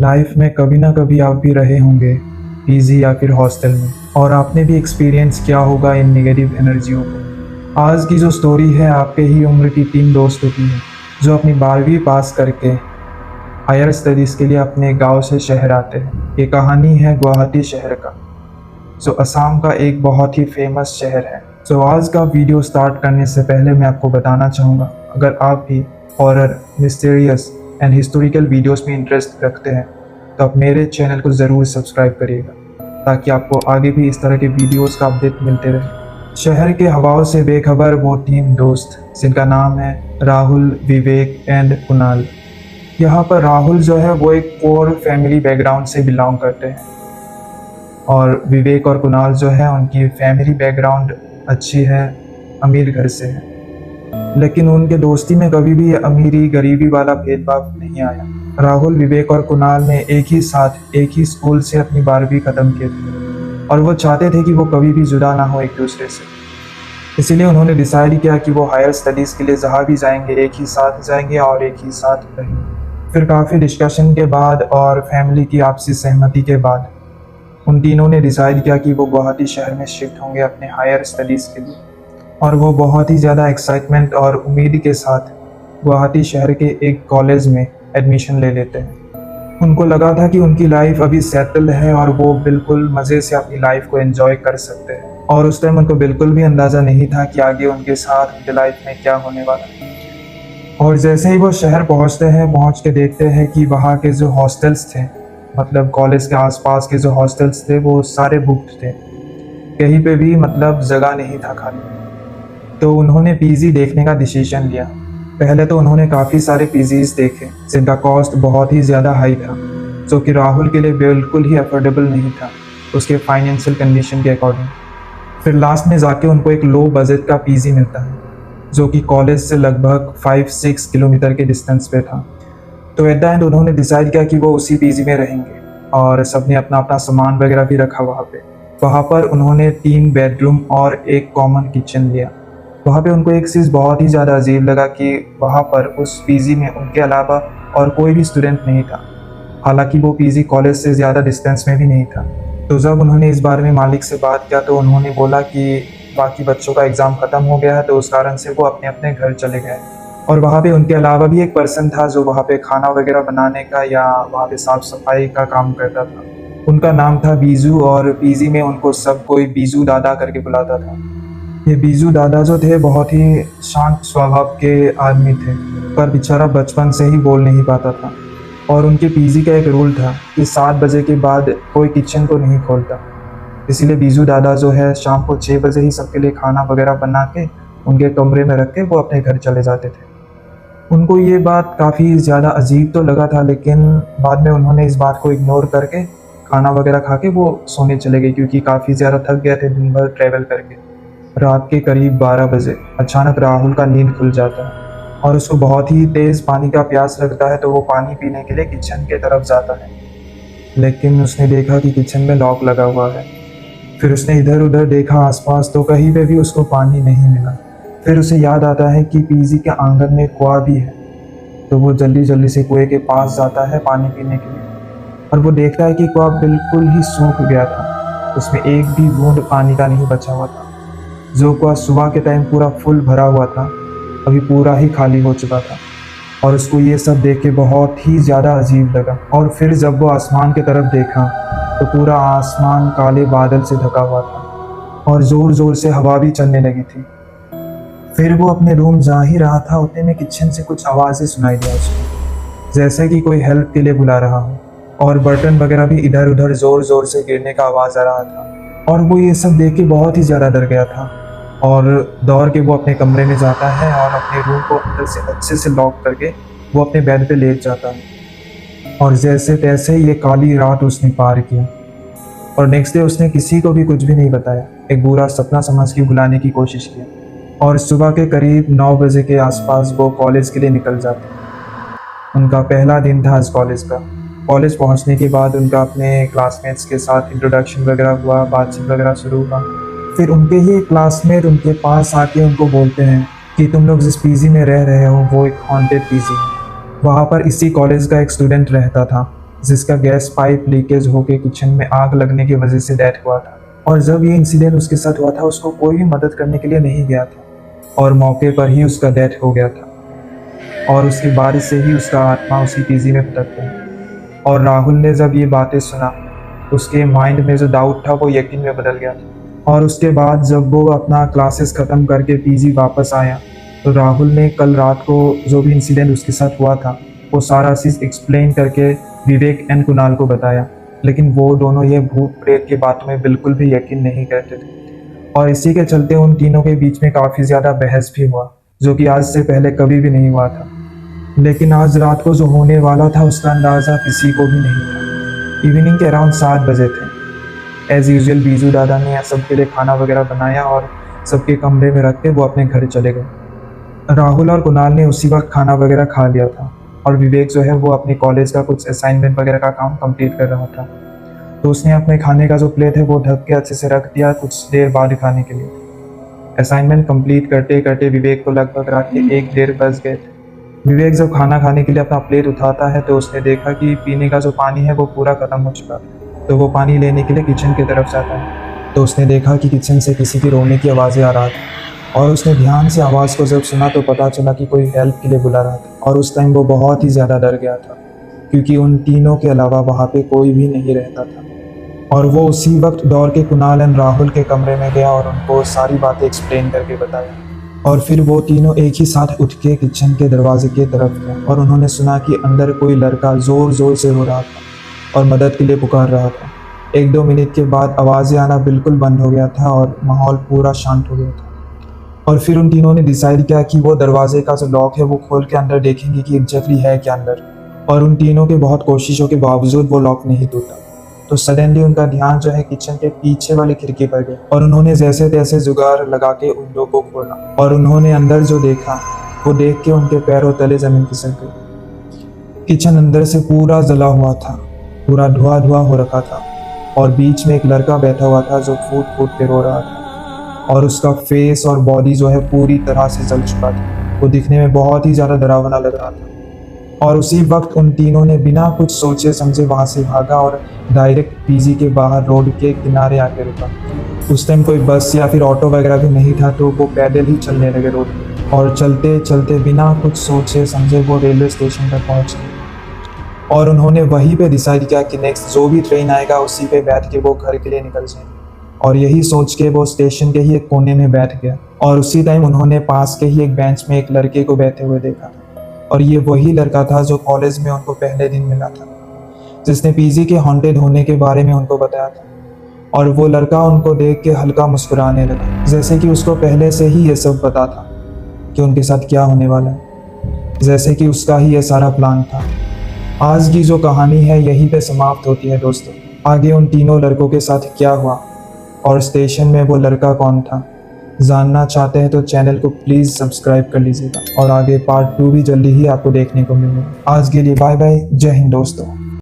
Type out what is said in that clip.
Life में कभी ना कभी आप भी रहे होंगे पीजी या फिर हॉस्टल में, और आपने भी एक्सपीरियंस किया होगा इन नेगेटिव एनर्जियों को। आज की जो स्टोरी है आपके ही उम्र की 3 दोस्तों की है जो अपनी 12वीं पास करके हायर स्टडीज़ के लिए अपने गांव से शहर आते हैं। ये कहानी है गुवाहाटी शहर का, जो असम का एक बहुत ही फेमस शहर है। तो आज का वीडियो स्टार्ट करने से पहले मैं आपको बताना चाहूँगा, अगर आप भी horror, mysterious and historical videos में इंटरेस्ट रखते हैं तो आप मेरे चैनल को ज़रूर सब्सक्राइब करिएगा, ताकि आपको आगे भी इस तरह के वीडियोस का अपडेट मिलते रहे। शहर के हवाओं से बेखबर वो 3 दोस्त, जिनका नाम है राहुल, विवेक एंड कुणाल। यहाँ पर राहुल जो है वो एक पोर फैमिली बैकग्राउंड से बिलोंग करते हैं, और विवेक और कुणाल जो है उनकी फैमिली बैकग्राउंड अच्छी है, अमीर घर से है। लेकिन उनके दोस्ती में कभी भी अमीरी गरीबी वाला भेदभाव नहीं आया। राहुल, विवेक और कुणाल ने एक ही साथ एक ही स्कूल से अपनी 12वीं खत्म की थी, और वो चाहते थे कि वो कभी भी जुदा ना हो एक दूसरे से। इसीलिए उन्होंने डिसाइड किया कि वो हायर स्टडीज़ के लिए जहाँ भी जाएंगे एक ही साथ जाएंगे और एक ही साथ रहेंगे। फिर काफ़ी डिस्कशन के बाद और फैमिली की आपसी सहमति के बाद उन तीनों ने डिसाइड किया कि वो गुवाहाटी शहर में शिफ्ट होंगे अपने हायर स्टडीज़ के लिए। और वो बहुत ही ज़्यादा एक्साइटमेंट और उम्मीद के साथ गुवाहाटी शहर के एक कॉलेज में एडमिशन ले लेते हैं। उनको लगा था कि उनकी लाइफ अभी सेटल है और वो बिल्कुल मज़े से अपनी लाइफ को एंजॉय कर सकते हैं, और उस टाइम उनको बिल्कुल भी अंदाज़ा नहीं था कि आगे उनके साथ उनके लाइफ में क्या होने वाला है। और जैसे ही वो शहर पहुंचते हैं, पहुंच के देखते हैं कि वहाँ के जो हॉस्टल्स थे, मतलब कॉलेज के आसपास के जो हॉस्टल्स थे, वो सारे बुक्ड थे। कहीं पे भी मतलब जगह नहीं था खाली। तो उन्होंने पीजी देखने का डिसीजन लिया। पहले तो उन्होंने काफ़ी सारे पीजीज देखे जिनका कॉस्ट बहुत ही ज़्यादा हाई था, जो कि राहुल के लिए बिल्कुल ही अफोर्डेबल नहीं था उसके फाइनेंशियल कंडीशन के अकॉर्डिंग। फिर लास्ट में जाके उनको एक लो बजट का पीजी मिलता है, जो कि कॉलेज से लगभग 5-6 किलोमीटर के डिस्टेंस पे था। तो एट द एंड उन्होंने डिसाइड किया कि वो उसी पीजी में रहेंगे, और सबने अपना अपना सामान वगैरह भी रखा वहाँ पे। वहाँ पर उन्होंने 3 बेडरूम और एक कॉमन किचन लिया। वहाँ पे उनको एक चीज़ बहुत ही ज़्यादा अजीब लगा कि वहाँ पर उस पीजी में उनके अलावा और कोई भी स्टूडेंट नहीं था, हालांकि वो पीजी कॉलेज से ज़्यादा डिस्टेंस में भी नहीं था। तो जब उन्होंने इस बारे में मालिक से बात किया तो उन्होंने बोला कि बाकी बच्चों का एग्ज़ाम ख़त्म हो गया है, तो उस कारण से वो अपने अपने घर चले गए। और वहाँ पे उनके अलावा भी एक पर्सन था जो वहाँ पे खाना वगैरह बनाने का या वहाँ पे साफ़ सफाई का काम करता था। उनका नाम था बीजू, और पीजी में उनको सब कोई बीजू दादा करके बुलाता था। ये बीजू दादा जो थे बहुत ही शांत स्वभाव के आदमी थे, पर बेचारा बचपन से ही बोल नहीं पाता था। और उनके पीजी का एक रूल था कि 7 बजे के बाद कोई किचन को नहीं खोलता। इसीलिए बीजू दादा जो है शाम को 6 बजे ही सबके लिए खाना वगैरह बना के उनके कमरे में रख के वो अपने घर चले जाते थे। उनको ये बात काफ़ी ज़्यादा अजीब तो लगा था, लेकिन बाद में उन्होंने इस बात को इग्नोर करके खाना वगैरह खा के वो सोने चले गए, क्योंकि काफ़ी ज़्यादा थक गए थे दिन भर ट्रैवल करके। रात के करीब 12 बजे अचानक राहुल का नींद खुल जाता है और उसको बहुत ही तेज़ पानी का प्यास लगता है, तो वो पानी पीने के लिए किचन के तरफ जाता है। लेकिन उसने देखा कि किचन में लॉक लगा हुआ है। फिर उसने इधर उधर देखा आसपास, तो कहीं पे भी उसको पानी नहीं मिला। फिर उसे याद आता है कि पीजी के आंगन में कुआं भी है, तो वो जल्दी जल्दी से कुएं के पास जाता है पानी पीने के लिए, और वो देखता है कि कुआं बिल्कुल ही सूख गया था, उसमें एक भी बूंद पानी का नहीं बचा हुआ था। जो कुआं सुबह के टाइम पूरा फुल भरा हुआ था, अभी पूरा ही खाली हो चुका था। और उसको ये सब देख के बहुत ही ज़्यादा अजीब लगा। और फिर जब वो आसमान की तरफ देखा तो पूरा आसमान काले बादल से ढका हुआ था और ज़ोर ज़ोर से हवा भी चलने लगी थी। फिर वो अपने रूम जा ही रहा था, उतने में किचन से कुछ आवाज़ें सुनाई दिया उसको, जैसे कि कोई हेल्प के लिए बुला रहा हो, और बर्तन वगैरह भी इधर उधर ज़ोर ज़ोर से गिरने का आवाज़ आ रहा था। और वो ये सब देख के बहुत ही ज़्यादा डर गया था, और दौड़ के वो अपने कमरे में जाता है और अपने रूम को अंदर से अच्छे से लॉक करके वो अपने बेड पे लेट जाता है। और जैसे तैसे ये काली रात उसने पार किया, और नेक्स्ट डे उसने किसी को भी कुछ भी नहीं बताया, एक बुरा सपना समझ के भुलाने की कोशिश की। और सुबह के करीब 9 बजे के आसपास वो कॉलेज के लिए निकल जाते। उनका पहला दिन था इस कॉलेज का। कॉलेज पहुंचने के बाद उनका अपने क्लासमेट्स के साथ इंट्रोडक्शन वगैरह हुआ, बातचीत वगैरह शुरू हुआ। फिर उनके ही क्लासमेट उनके पास आके उनको बोलते हैं कि तुम लोग जिस पीजी में रह रहे हो वो एक हॉन्टेड पीजी है। वहाँ पर इसी कॉलेज का एक स्टूडेंट रहता था, जिसका गैस पाइप लीकेज होकर किचन में आग लगने की वजह से डेथ हुआ था। और जब ये इंसिडेंट उसके साथ हुआ था उसको कोई भी मदद करने के लिए नहीं गया था और मौके पर ही उसका डेथ हो गया था और उसके बाद से ही उसका आत्मा उसी पीजी में भटक गया। और राहुल ने जब ये बातें सुना उसके माइंड में जो डाउट था वो यकीन में बदल गया था। और उसके बाद जब वो अपना क्लासेस ख़त्म करके पीजी वापस आया तो राहुल ने कल रात को जो भी इंसिडेंट उसके साथ हुआ था वो सारा चीज़ एक्सप्लेन करके विवेक एंड कुणाल को बताया। लेकिन वो दोनों ये भूत प्रेत की बातों में बिल्कुल भी यकीन नहीं करते थे और इसी के चलते उन तीनों के बीच में काफ़ी ज़्यादा बहस भी हुआ, जो कि आज से पहले कभी भी नहीं हुआ था। लेकिन आज रात को जो होने वाला था उसका अंदाज़ा किसी को भी नहीं था। इवनिंग के अराउंड 7 बजे थे। एज़ यूजुअल बीजू दादा ने सबके लिए खाना वगैरह बनाया और सबके कमरे में रख के वो अपने घर चले गए। राहुल और कुणाल ने उसी वक्त खाना वगैरह खा लिया था और विवेक जो है वो अपने कॉलेज का कुछ असाइनमेंट वगैरह का काम कंप्लीट कर रहा था। तो उसने अपने खाने का जो प्लेट है वो ढक के अच्छे से रख दिया कुछ देर बाद खाने के लिए। असाइनमेंट कंप्लीट करते करते विवेक को लगभग रात के 1 बज गए थे। विवेक जब खाना खाने के लिए अपना प्लेट उठाता है तो उसने देखा कि पीने का जो पानी है वो पूरा ख़त्म हो चुका था। तो वो पानी लेने के लिए किचन की तरफ जाता है तो उसने देखा कि किचन से किसी की रोने की आवाज़ें आ रहा था और उसने ध्यान से आवाज़ को जब सुना तो पता चला कि कोई हेल्प के लिए बुला रहा था। और उस टाइम वो बहुत ही ज़्यादा डर गया था क्योंकि उन तीनों के अलावा वहाँ पे कोई भी नहीं रहता था। और वो उसी वक्त दौड़ के कुणाल एंड राहुल के कमरे में गया और उनको सारी बातें एक्सप्लेन करके बताया। और फिर वो तीनों एक ही साथ उठ के किचन के दरवाजे की तरफ गए और उन्होंने सुना कि अंदर कोई लड़का ज़ोर ज़ोर से रो रहा था और मदद के लिए पुकार रहा था। 1-2 मिनट के बाद आवाज़ें आना बिल्कुल बंद हो गया था और माहौल पूरा शांत हो गया था। और फिर उन तीनों ने डिसाइड किया कि वो दरवाजे का जो लॉक है वो खोल के अंदर देखेंगे कि एग्जैक्टली है क्या अंदर। और उन तीनों के बहुत कोशिशों के बावजूद वो लॉक नहीं टूटा। तो सडनली उनका ध्यान जो है किचन के पीछे वाली खिड़की पर गया और उन्होंने जैसे तैसे जुगाड़ लगा के विंडो को खोला और उन्होंने अंदर जो देखा वो देख के उनके पैरों तले जमीन खिसक गई। किचन अंदर से पूरा जला हुआ था, पूरा धुआं धुआं हो रखा था और बीच में एक लड़का बैठा हुआ था जो फूट फूट के रो रहा था और उसका फेस और बॉडी जो है पूरी तरह से जल चुका था। वो दिखने में बहुत ही ज़्यादा डरावना लग रहा था। और उसी वक्त उन तीनों ने बिना कुछ सोचे समझे वहाँ से भागा और डायरेक्ट पीजी के बाहर रोड के किनारे आके रुका। उस टाइम कोई बस या फिर ऑटो वगैरह भी नहीं था तो वो पैदल ही चलने लगे रोड पे और चलते चलते बिना कुछ सोचे समझे वो रेलवे स्टेशन तक पहुँच गए। और उन्होंने वहीं पे डिसाइड किया कि नेक्स्ट जो भी ट्रेन आएगा उसी पे बैठ के वो घर के लिए निकल जाएंगे। और यही सोच के वो स्टेशन के ही एक कोने में बैठ गया और उसी टाइम उन्होंने पास के ही एक बेंच में एक लड़के को बैठे हुए देखा। और ये वही लड़का था जो कॉलेज में उनको पहले दिन मिला था, जिसने पीजी के हॉन्टेड होने के बारे में उनको बताया था। और वो लड़का उनको देख के हल्का मुस्कुराने लगा, जैसे कि उसको पहले से ही ये सब पता था कि उनके साथ क्या होने वाला है, जैसे कि उसका ही ये सारा प्लान था। आज की जो कहानी है यहीं पे समाप्त होती है दोस्तों। आगे उन तीनों लड़कों के साथ क्या हुआ और स्टेशन में वो लड़का कौन था, जानना चाहते हैं तो चैनल को प्लीज़ सब्सक्राइब कर लीजिएगा और आगे पार्ट 2 भी जल्दी ही आपको देखने को मिलेगा। आज के लिए बाय बाय, जय हिंद दोस्तों।